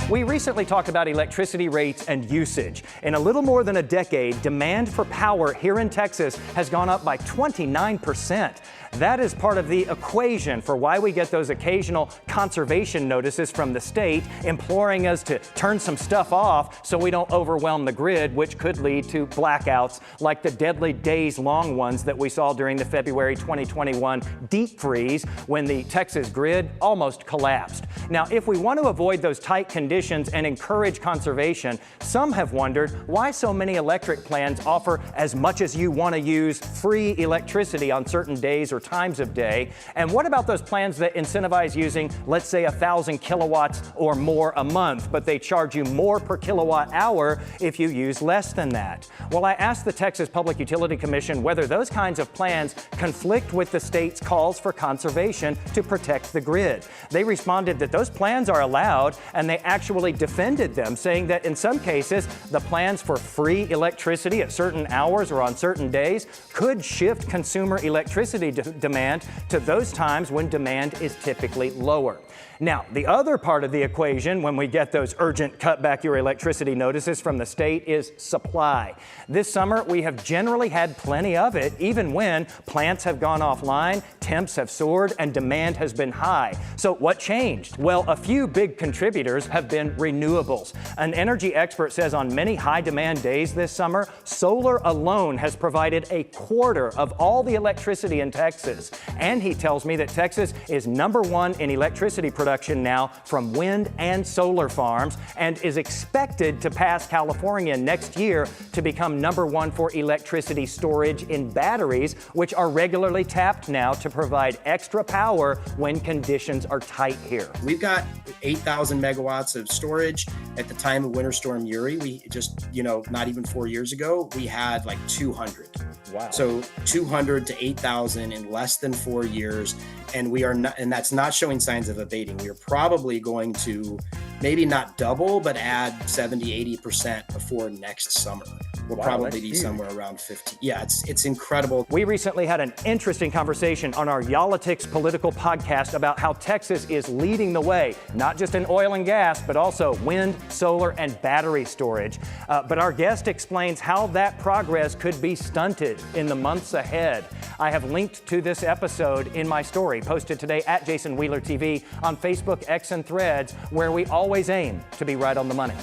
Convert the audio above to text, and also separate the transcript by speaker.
Speaker 1: We recently talked about electricity rates and usage. In a little more than a decade, demand for power here in Texas has gone up by 29%. That is part of the equation for why we get those occasional conservation notices from the state imploring us to turn some stuff off so we don't overwhelm the grid, which could lead to blackouts like the deadly days-long ones that we saw during the February 2021 deep freeze when the Texas grid almost collapsed. Now, if we want to avoid those tight conditions and encourage conservation, some have wondered why so many electric plans offer as much as you want to use free electricity on certain days or times of day. And what about those plans that incentivize using, let's say, 1,000 kilowatts or more a month, but they charge you more per kilowatt hour if you use less than that? Well, I asked the Texas Public Utility Commission whether those kinds of plans conflict with the state's calls for conservation to protect the grid. They responded that those plans are allowed, and they actually defended them, saying that in some cases, the plans for free electricity at certain hours or on certain days could shift consumer electricity demand to those times when demand is typically lower. Now, the other part of the equation when we get those urgent cut back your electricity notices from the state is supply. This summer, we have generally had plenty of it, even when plants have gone offline, temps have soared, and demand has been high. So what changed? Well, a few big contributors have been renewables. An energy expert says on many high-demand days this summer, solar alone has provided a quarter of all the electricity in Texas. And he tells me that Texas is #1 in electricity production now from wind and solar farms, and is expected to pass California next year to become #1 for electricity storage in batteries, which are regularly tapped now to provide extra power when conditions are tight here.
Speaker 2: We've got 8,000 megawatts of storage. At the time of Winter Storm Uri, we just, not even 4 years ago, we had like 200.
Speaker 1: Wow.
Speaker 2: So 200 to 8,000 in less than 4 years. And we are not, and that's not showing signs of abating. We are probably going to maybe not double, but add 70-80% before next summer. We'll probably be somewhere around 50. Yeah, it's incredible.
Speaker 1: We recently had an interesting conversation on our Y'all-itics political podcast about how Texas is leading the way, not just in oil and gas, but also wind, solar, and battery storage. But our guest explains how that progress could be stunted in the months ahead. I have linked to this episode in my story, posted today at Jason Wheeler TV on Facebook, X, and Threads, where we always aim to be right on the money.